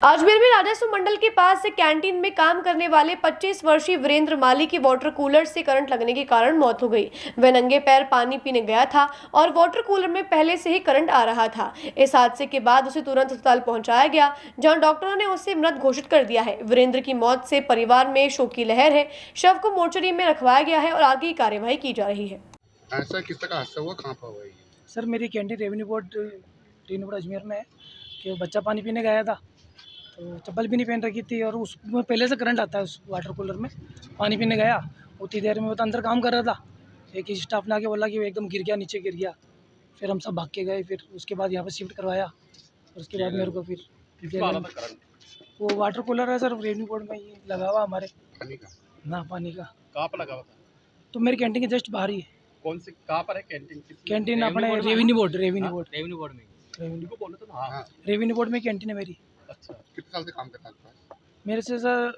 अजमेर में राजस्व मंडल के पास से कैंटीन में काम करने वाले 25 वर्षीय वीरेंद्र माली की वाटर कूलर से करंट लगने के कारण मौत हो गई। वह नंगे पैर पानी पीने गया था और वाटर कूलर में पहले से ही करंट आ रहा था। इस हादसे के बाद उसे तुरंत अस्पताल पहुंचाया गया, जहां डॉक्टरों ने उसे मृत घोषित कर दिया है। वीरेंद्र की मौत से परिवार में शोक की लहर है। शव को मोर्चरी में रखवाया गया है और आगे की कार्यवाही की जा रही है। ऐसा किस तरह का हादसा हुआ, कहाँ पर हुआ ये? सर मेरी कैंटीन रेवेन्यू बोर्ड अजमेर में है कि वो बच्चा पानी पीने गया था, तो चप्पल भी नहीं पहन रखी थी और उसमें पहले से करंट आता है। उस वाटर कूलर में पानी पीने गया, उतनी देर में वो तो अंदर काम कर रहा था। एक स्टाफ ने आके बोला कि वो एकदम गिर गया, नीचे गिर गया। फिर हम सब भाग के गए, फिर उसके बाद यहाँ पर शिफ्ट करवाया। और उसके बाद मेरे को फिर वो वाटर कूलर है सर, रेवेन्यू बोर्ड में ही लगा हुआ हमारे। पानी का? ना, पानी का। कहाँ पर लगा हुआ था? तो मेरी कैंटीन के जस्ट बाहर ही है। कौन सी, कहाँ पर है कैंटीन? कैंटीन अपने रेवेन्यू बोर्ड में हाँ। रेवेन्यू बोर्ड में कैंटीन है मेरी। अच्छा, कितने साल से काम करता है? मेरे से सर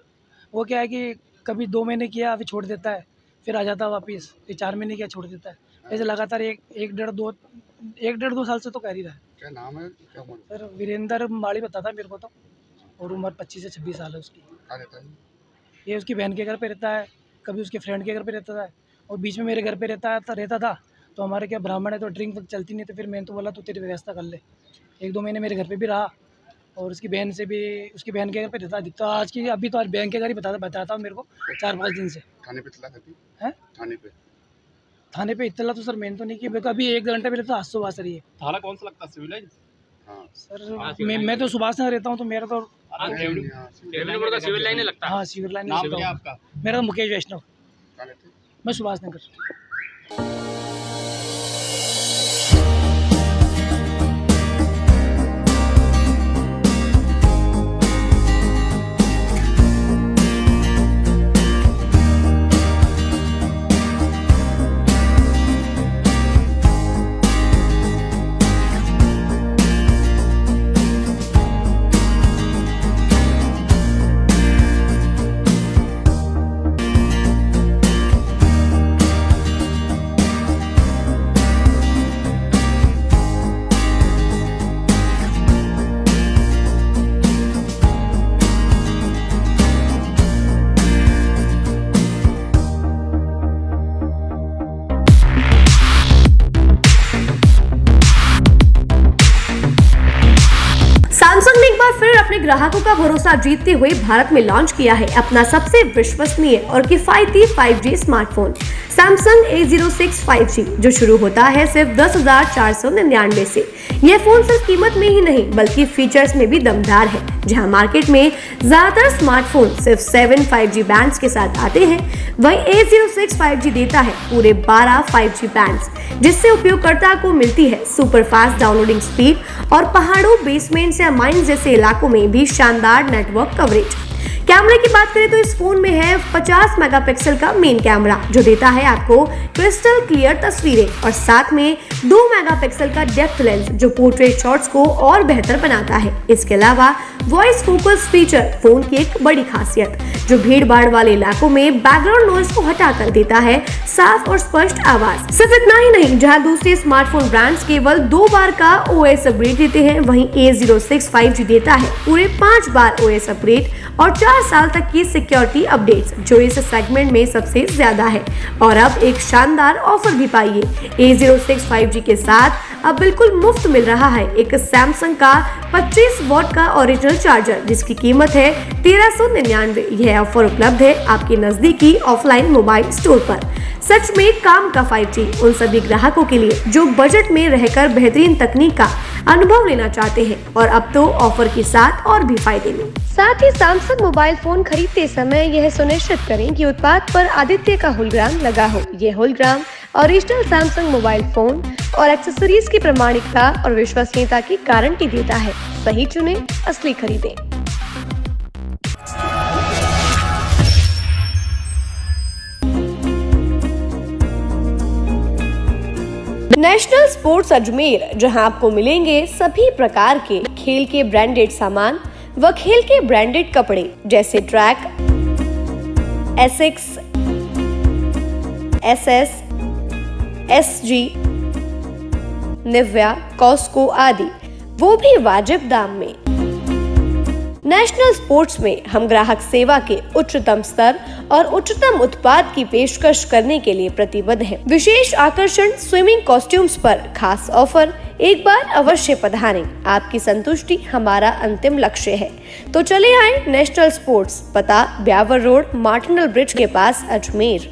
वो क्या है कि कभी 2 महीने किया फिर छोड़ देता है, फिर आ जाता है वापस, फिर 4 महीने किया छोड़ देता है। ऐसे लगातार एक डेढ़ दो साल से तो कर ही रहा है। क्या नाम है, क्या उम्र? सर वीरेंद्र माली बताता है मेरे को तो, और उम्र 25 से 26 साल है उसकी। कहाँ रहता है? ये उसकी बहन के घर पे रहता है, कभी उसके फ्रेंड के घर पे रहता है, और बीच में मेरे घर पे रहता था। तो हमारे क्या ब्राह्मण है तो ड्रिंक चलती नहीं, तो फिर मैंने तो बोला तू तेरी व्यवस्था कर ले। 1-2 महीने मेरे घर पे भी रहा, और उसकी बहन से भी, उसकी बहन के घर पे रहता। तो आज की अभी तो आज बहन के घर ही बताता हूँ मेरे को 4-5 दिन से। थाने पे इतला करती है? थाने पे इतला तो सर मैंने तो नहीं किया, मेरे को अभी 1 घंटे पहले तो हादसा हुआ सर। ये थाना कौन सा लगता है? Civil line? हाँ सर मैं तो सुभाष नगर रहता हूँ, तो मेरा तो रेवेन्यू बोर्ड का सिविल लाइन लगता है। हाँ सिविल लाइन नाम रहता क्या हूँ। आपका? मेरा मुकेश वैष्णव, कहाँ रहते हैं? मैं सुभाष नगर। सैमसंग ने एक बार फिर अपने ग्राहकों का भरोसा जीतते हुए भारत में लॉन्च किया है अपना सबसे विश्वसनीय और किफायती 5G smartphone Samsung A06 5G, जो शुरू होता है सिर्फ 10,499 से। यह फोन सिर्फ कीमत में ही नहीं बल्कि फीचर्स में भी दमदार है। जहां मार्केट में ज्यादातर स्मार्टफोन सिर्फ 7 5G बैंड्स के साथ आते हैं, वहीं A06 5G देता है पूरे 12 5G बैंड्स, जिससे उपयोगकर्ता को मिलती है सुपर फास्ट डाउनलोडिंग स्पीड और पहाड़ों, बेसमेंट्स या माइंस जैसे इलाकों में भी शानदार नेटवर्क कवरेज। कैमरे की बात करें तो इस फोन में है 50 मेगापिक्सल का मेन कैमरा, जो देता है आपको क्रिस्टल क्लियर तस्वीरें, और साथ में 2 मेगापिक्सल का डेप्थ लेंस, जो पोर्ट्रेट शॉट्स को और बेहतर बनाता है। इसके अलावा वॉइस फोकस फीचर फोन की एक बड़ी खासियत, जो भीड़ भाड़ वाले इलाकों में बैकग्राउंड नॉइज को हटाकर देता है साफ और स्पष्ट आवाज। सिर्फ इतना ही नहीं, जहां दूसरे स्मार्टफोन ब्रांड्स केवल 2 बार का OS अपग्रेड देते हैं, वहीं A06 5G देता है पूरे 5 बार OS अपग्रेड और 4 साल तक की सिक्योरिटी अपडेट्स, जो इस सेगमेंट में सबसे ज्यादा है। और अब एक शानदार ऑफर भी पाइए। A06 5G के साथ अब बिल्कुल मुफ्त मिल रहा है एक सैमसंग का 25 वॉट का ओरिजिनल चार्जर, जिसकी कीमत है 1399। यह ऑफर उपलब्ध है आपके नजदीकी ऑफलाइन मोबाइल स्टोर पर। सच में काम का 5G उन सभी ग्राहकों के लिए जो बजट में रहकर बेहतरीन तकनीक का अनुभव लेना चाहते हैं, और अब तो ऑफर के साथ और भी फायदे में। साथ ही सैमसंग मोबाइल फोन खरीदते समय यह सुनिश्चित करें कि उत्पाद पर आदित्य का होलोग्राम लगा हो। यह hologram original Samsung mobile phone और एक्सेसरीज की प्रामाणिकता और विश्वसनीयता की गारंटी देता है। सही चुने, असली खरीदें। नेशनल स्पोर्ट्स अजमेर, जहां आपको मिलेंगे सभी प्रकार के खेल के ब्रांडेड सामान व खेल के ब्रांडेड कपड़े, जैसे track, Asics, SS, SG, Nivia, Cosco आदि, वो भी वाजिब दाम में। नेशनल स्पोर्ट्स में हम ग्राहक सेवा के उच्चतम स्तर और उच्चतम उत्पाद की पेशकश करने के लिए प्रतिबद्ध हैं। विशेष आकर्षण स्विमिंग कॉस्ट्यूम्स पर खास ऑफर, एक बार अवश्य पधारें। आपकी संतुष्टि हमारा अंतिम लक्ष्य है। तो चले आए नेशनल स्पोर्ट्स, पता ब्यावर रोड, मार्टिनल ब्रिज के पास, अजमेर।